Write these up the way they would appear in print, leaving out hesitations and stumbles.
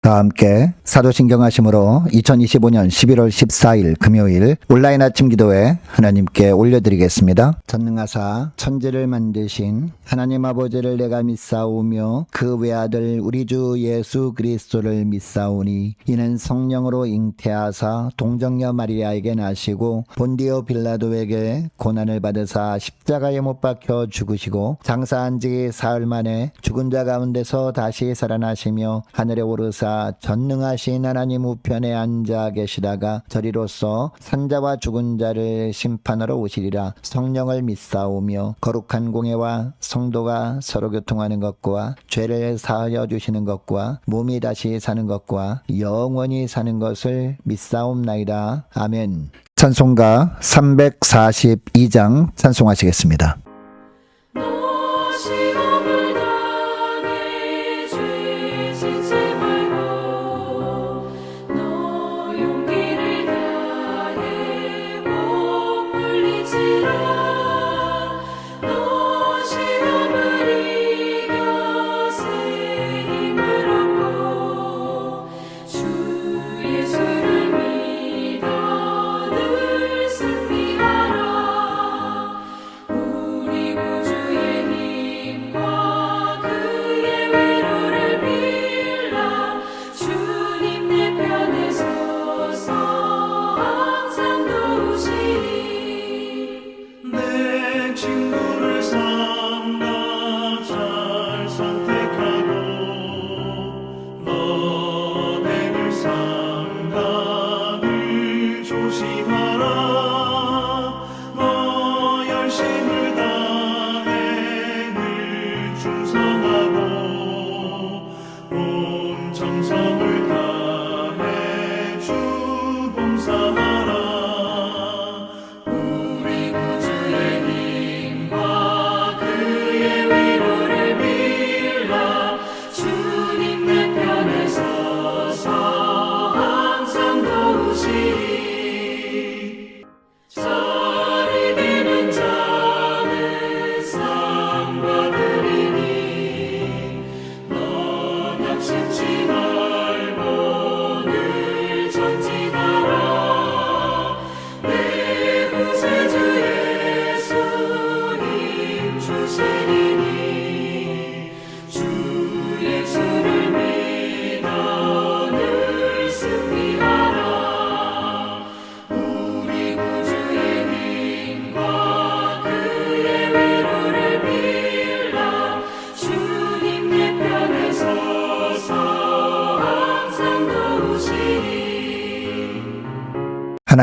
다 함께 사도신경하심으로 2025년 11월 14일 금요일 온라인 아침 기도회 하나님께 올려드리겠습니다. 전능하사 천지를 만드신 하나님 아버지를 내가 믿사오며 그 외아들 우리 주 예수 그리스도를 믿사오니 이는 성령으로 잉태하사 동정녀 마리아에게 나시고 본디오 빌라도에게 고난을 받으사 십자가에 못 박혀 죽으시고 장사한 지 사흘 만에 죽은 자 가운데서 다시 살아나시며 하늘에 오르사 전능하신 하나님 우편에 앉아 계시다가 저리로서 산자와 죽은 자를 심판하러 오시리라. 성령을 믿사오며 거룩한 공예와 성도가 서로 교통하는 것과 죄를 사하여 주시는 것과 몸이 다시 사는 것과 영원히 사는 것을 믿사옵나이다. 아멘. 찬송가 342장 찬송하시겠습니다.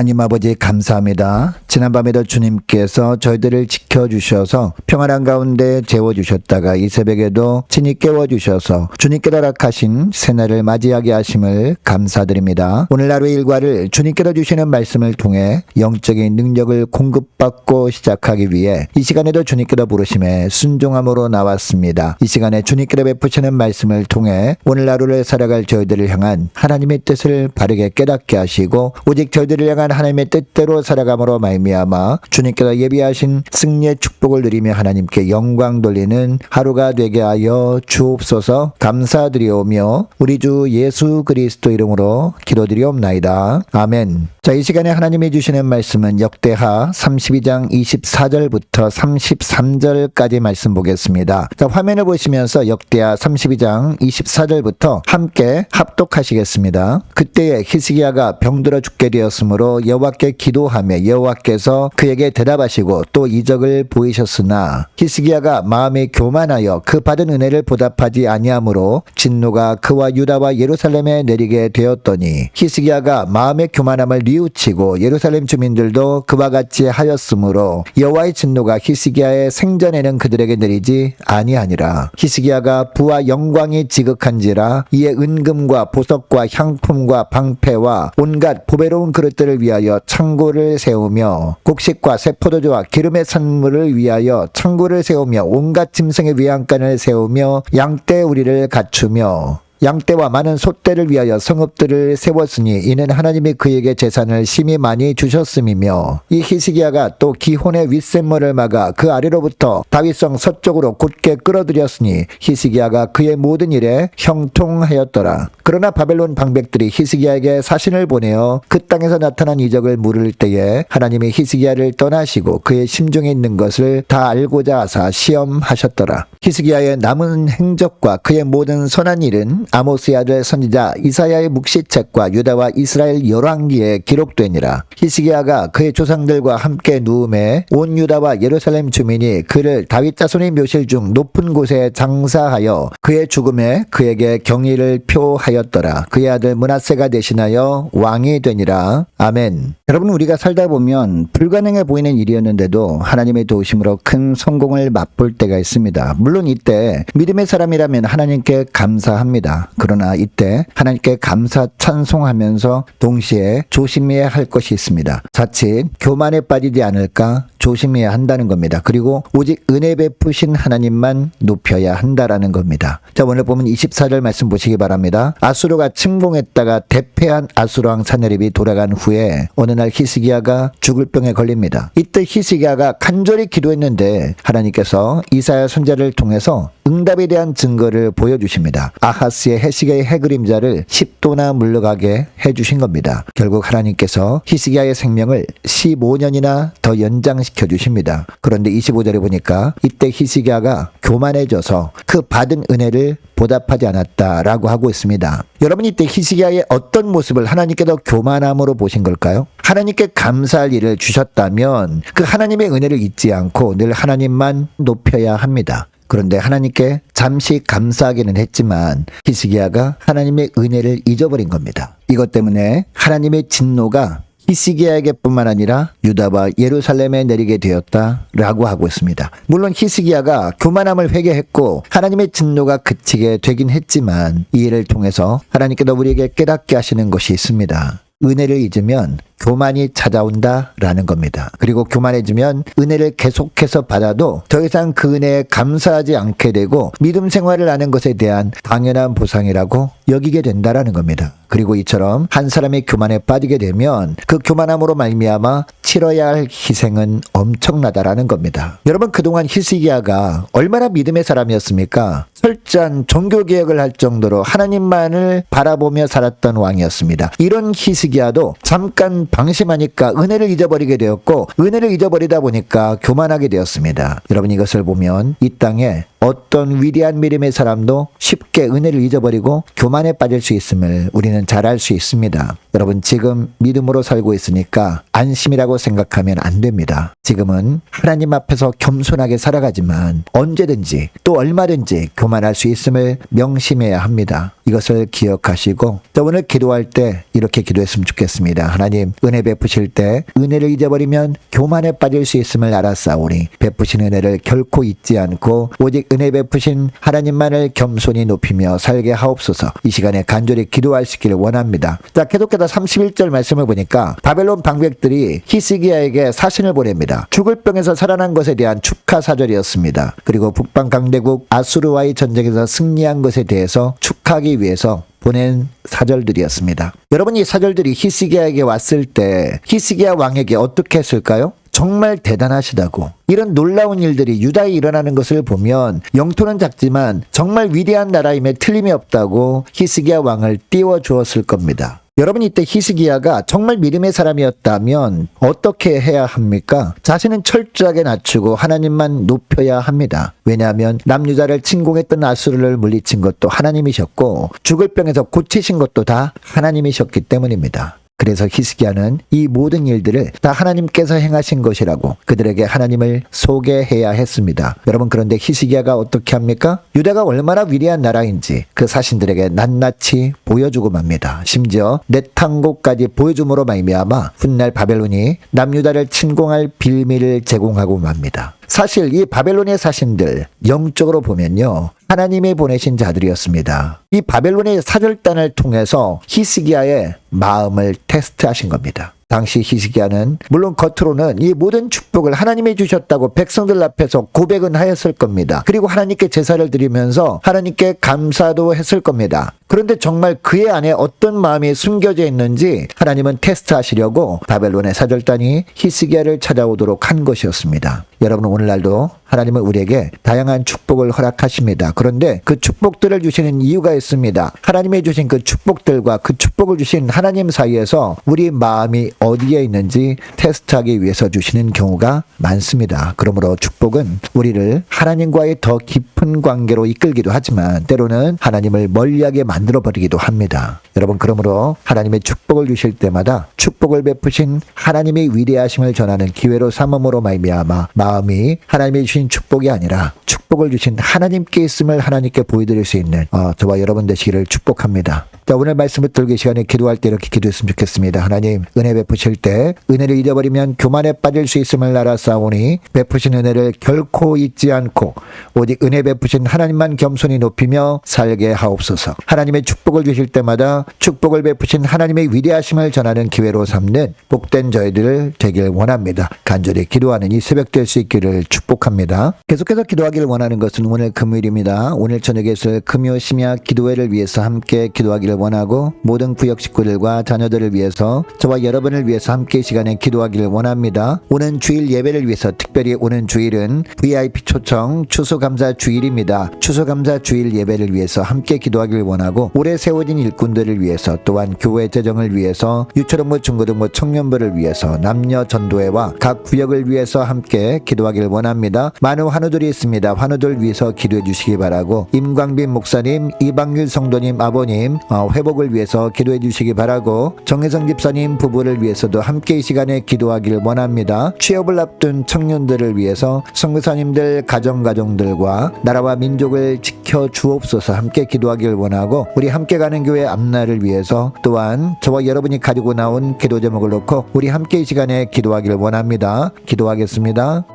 하나님 아버지 감사합니다. 지난밤에도 주님께서 저희들을 지켜주셔서 평안한 가운데 재워주셨다가 이 새벽에도 친히 깨워주셔서 주님께서 허락하신 새날을 맞이하게 하심을 감사드립니다. 오늘 하루의 일과를 주님께서 주시는 말씀을 통해 영적인 능력을 공급받고 시작하기 위해 이 시간에도 주님께서 부르심에 순종함으로 나왔습니다. 이 시간에 주님께서 베푸시는 말씀을 통해 오늘 하루를 살아갈 저희들을 향한 하나님의 뜻을 바르게 깨닫게 하시고 오직 저희들을 향한 하나님의 뜻대로 살아감으로 말미암아 주님께서 예비하신 승리의 축복을 누리며 하나님께 영광 돌리는 하루가 되게 하여 주옵소서. 감사드리오며 우리 주 예수 그리스도 이름으로 기도드리옵나이다. 아멘. 자, 이 시간에 하나님이 주시는 말씀은 역대하 32장 24절부터 33절까지 말씀 보겠습니다. 자, 화면을 보시면서 역대하 32장 24절부터 함께 합독하시겠습니다. 그때에 히스기야가 병들어 죽게 되었으므로 여호와께 기도하며 여호와께서 그에게 대답하시고 또 이적을 보이셨으나 히스기야가 마음에 교만하여 그 받은 은혜를 보답하지 아니하므로 진노가 그와 유다와 예루살렘에 내리게 되었더니 히스기야가 마음의 교만함을 뉘우치고 예루살렘 주민들도 그와 같이 하였으므로 여호와의 진노가 히스기야의 생전에는 그들에게 내리지 아니하니라. 히스기야가 부와 영광이 지극한지라 이에 은금과 보석과 향품과 방패와 온갖 보배로운 그릇들을 위하여 창고를 세우며 곡식과 새 포도주와 기름의 산물을 위하여 창고를 세우며 온갖 짐승의 위안간을 세우며 양떼 우리를 갖추며 양떼와 많은 소떼를 위하여 성읍들을 세웠으니 이는 하나님이 그에게 재산을 심히 많이 주셨음이며 이 히스기야가 또 기혼의 윗샘물을 막아 그 아래로부터 다윗성 서쪽으로 곧게 끌어들였으니 히스기야가 그의 모든 일에 형통하였더라. 그러나 바벨론 방백들이 히스기야에게 사신을 보내어 그 땅에서 나타난 이적을 물을 때에 하나님이 히스기야를 떠나시고 그의 심중에 있는 것을 다 알고자 하사 시험하셨더라. 히스기야의 남은 행적과 그의 모든 선한 일은 아모스의 아들 선지자 이사야의 묵시책과 유다와 이스라엘 열왕기에 기록되니라. 히스기야가 그의 조상들과 함께 누움에 온 유다와 예루살렘 주민이 그를 다윗 자손의 묘실 중 높은 곳에 장사하여 그의 죽음에 그에게 경의를 표하였더라. 그의 아들 므낫세가 대신하여 왕이 되니라. 아멘. 여러분, 우리가 살다 보면 불가능해 보이는 일이었는데도 하나님의 도우심으로 큰 성공을 맛볼 때가 있습니다. 물론 이때 믿음의 사람이라면 하나님께 감사합니다. 그러나 이때 하나님께 감사 찬송하면서 동시에 조심해야 할 것이 있습니다. 자칫 교만에 빠지지 않을까 조심해야 한다는 겁니다. 그리고 오직 은혜 베푸신 하나님만 높여야 한다라는 겁니다. 자, 오늘 보면 24절 말씀 보시기 바랍니다. 아수르가 침공했다가 대패한 아수르 왕 사네립이 돌아간 후에 어느 날 히스기야가 죽을 병에 걸립니다. 이때 히스기야가 간절히 기도했는데 하나님께서 이사야 선지자를 통해서 응답에 대한 증거를 보여주십니다. 아하스의 해시계의 해그림자를 10도나 물러가게 해주신 겁니다. 결국 하나님께서 히스기야의 생명을 15년이나 더 연장시켜 주십니다. 그런데 25절에 보니까 이때 히스기야가 교만해져서 그 받은 은혜를 보답하지 않았다라고 하고 있습니다. 여러분, 이때 히스기야의 어떤 모습을 하나님께서 교만함으로 보신 걸까요? 하나님께 감사할 일을 주셨다면 그 하나님의 은혜를 잊지 않고 늘 하나님만 높여야 합니다. 그런데 하나님께 잠시 감사하기는 했지만 히스기야가 하나님의 은혜를 잊어버린 겁니다. 이것 때문에 하나님의 진노가 히스기야에게뿐만 아니라 유다와 예루살렘에 내리게 되었다라고 하고 있습니다. 물론 히스기야가 교만함을 회개했고 하나님의 진노가 그치게 되긴 했지만 이 일을 통해서 하나님께서 우리에게 깨닫게 하시는 것이 있습니다. 은혜를 잊으면 교만이 찾아온다라는 겁니다. 그리고 교만해지면 은혜를 계속해서 받아도 더 이상 그 은혜에 감사하지 않게 되고 믿음 생활을 하는 것에 대한 당연한 보상이라고 여기게 된다라는 겁니다. 그리고 이처럼 한 사람이 교만에 빠지게 되면 그 교만함으로 말미암아 치러야 할 희생은 엄청나다라는 겁니다. 여러분, 그동안 히스기야가 얼마나 믿음의 사람이었습니까? 철저한 종교개혁을 할 정도로 하나님만을 바라보며 살았던 왕이었습니다. 이런 히스기야도 잠깐 방심하니까 은혜를 잊어버리게 되었고 은혜를 잊어버리다 보니까 교만하게 되었습니다. 여러분, 이것을 보면 이 땅에 어떤 위대한 믿음의 사람도 쉽게 은혜를 잊어버리고 교만에 빠질 수 있음을 우리는 잘 알 수 있습니다. 여러분, 지금 믿음으로 살고 있으니까 안심이라고 생각하면 안 됩니다. 지금은 하나님 앞에서 겸손하게 살아가지만 언제든지 또 얼마든지 교만할 수 있음을 명심해야 합니다. 이것을 기억하시고 오늘 기도할 때 이렇게 기도했으면 좋겠습니다. 하나님, 은혜 베푸실 때 은혜를 잊어버리면 교만에 빠질 수 있음을 알았사오니 베푸신 은혜를 결코 잊지 않고 오직 은혜 베푸신 하나님만을 겸손히 높이며 살게 하옵소서. 이 시간에 간절히 기도할 수 있기를 원합니다. 자, 계속해서 31절 말씀을 보니까 바벨론 방백들이 히스기야에게 사신을 보냅니다. 죽을 병에서 살아난 것에 대한 축하 사절이었습니다. 그리고 북방 강대국 아수르와의 전쟁에서 승리한 것에 대해서 축하하기 위해서 보낸 사절들이었습니다. 여러분, 이 사절들이 히스기야에게 왔을 때 히스기야 왕에게 어떻게 했을까요? 정말 대단하시다고, 이런 놀라운 일들이 유다에 일어나는 것을 보면 영토는 작지만 정말 위대한 나라임에 틀림이 없다고 히스기야 왕을 띄워주었을 겁니다. 여러분, 이때 히스기야가 정말 믿음의 사람이었다면 어떻게 해야 합니까? 자신은 철저하게 낮추고 하나님만 높여야 합니다. 왜냐하면 남유다를 침공했던 아수르를 물리친 것도 하나님이셨고 죽을 병에서 고치신 것도 다 하나님이셨기 때문입니다. 그래서 히스기야는 이 모든 일들을 다 하나님께서 행하신 것이라고 그들에게 하나님을 소개해야 했습니다. 여러분, 그런데 히스기야가 어떻게 합니까? 유다가 얼마나 위대한 나라인지 그 사신들에게 낱낱이 보여주고 맙니다. 심지어 넷항곡까지 보여줌으로 말미암아 훗날 바벨론이 남유다를 침공할 빌미를 제공하고 맙니다. 사실 이 바벨론의 사신들 영적으로 보면요, 하나님이 보내신 자들이었습니다. 이 바벨론의 사절단을 통해서 히스기야의 마음을 테스트하신 겁니다. 당시 히스기야는 물론 겉으로는 이 모든 축복을 하나님이 주셨다고 백성들 앞에서 고백은 하였을 겁니다. 그리고 하나님께 제사를 드리면서 하나님께 감사도 했을 겁니다. 그런데 정말 그의 안에 어떤 마음이 숨겨져 있는지 하나님은 테스트하시려고 바벨론의 사절단이 히스기야를 찾아오도록 한 것이었습니다. 여러분, 오늘날도 하나님은 우리에게 다양한 축복을 허락하십니다. 그런데 그 축복들을 주시는 이유가 있습니다. 하나님이 주신 그 축복들과 그 축복을 주신 하나님 사이에서 우리 마음이 어디에 있는지 테스트하기 위해서 주시는 경우가 많습니다. 그러므로 축복은 우리를 하나님과의 더 깊은 관계로 이끌기도 하지만 때로는 하나님을 멀리하게 만들어버리기도 합니다. 여러분, 그러므로 하나님의 축복을 주실 때마다 축복을 베푸신 하나님의 위대하심을 전하는 기회로 삼음으로 말미암아 마음이 하나님이 주신 축복이 아니라 축복을 주신 하나님께 있음을 하나님께 보여드릴 수 있는 저와 여러분 되시기를 축복합니다. 자, 오늘 말씀을 들기 시간에 기도할 때 이렇게 기도했으면 좋겠습니다. 하나님, 은혜 베푸실 때 은혜를 잃어버리면 교만에 빠질 수 있음을 알아싸오니 베푸신 은혜를 결코 잊지 않고 오직 은혜 베푸신 하나님만 겸손히 높이며 살게 하옵소서. 하나님의 축복을 주실 때마다 축복을 베푸신 하나님의 위대하심을 전하는 기회로 삼는 복된 저희들 되길 원합니다. 간절히 기도하는 이 새벽 될 수 있기를 축복합니다. 계속해서 기도하기를 원하는 것은 오늘 금요일입니다. 오늘 저녁에 있을 금요 심야 기도회를 위해서 함께 기도하기를 원하고 모든 구역 식구들과 자녀들을 위해서 저와 여러분을 위해서 함께 이 시간에 기도하기를 원합니다. 오는 주일 예배를 위해서 특별히 오는 주일은 VIP 초청 추수감사 주일입니다. 추수감사 주일 예배를 위해서 함께 기도하기를 원하고 올해 세워진 일꾼들을 위해서 또한 교회 재정을 위해서 유초등부 중고등부 청년부를 위해서 남녀 전도회와 각 구역을 위해서 함께 기도하기를 원합니다. 많은 환우들이 있습니다. 환우들 위해서 기도해 주시기 바라고 임광빈 목사님, 이방률 성도님 아버님 회복을 위해서 기도해 주시기 바라고 정혜성 집사님 부부를 위해서도 함께 이 시간에 기도하기를 원합니다. 취업을 앞둔 청년들을 위해서 선교사님들 가정들과 나라와 민족을 지켜 주옵소서 함께 기도하기를 원하고 우리 함께 가는 교회 앞날을 위해서 또한 저와 여러분이 가지고 나온 기도 제목을 놓고 우리 함께 이 시간에 기도하기를 원합니다. 기도하겠습니다.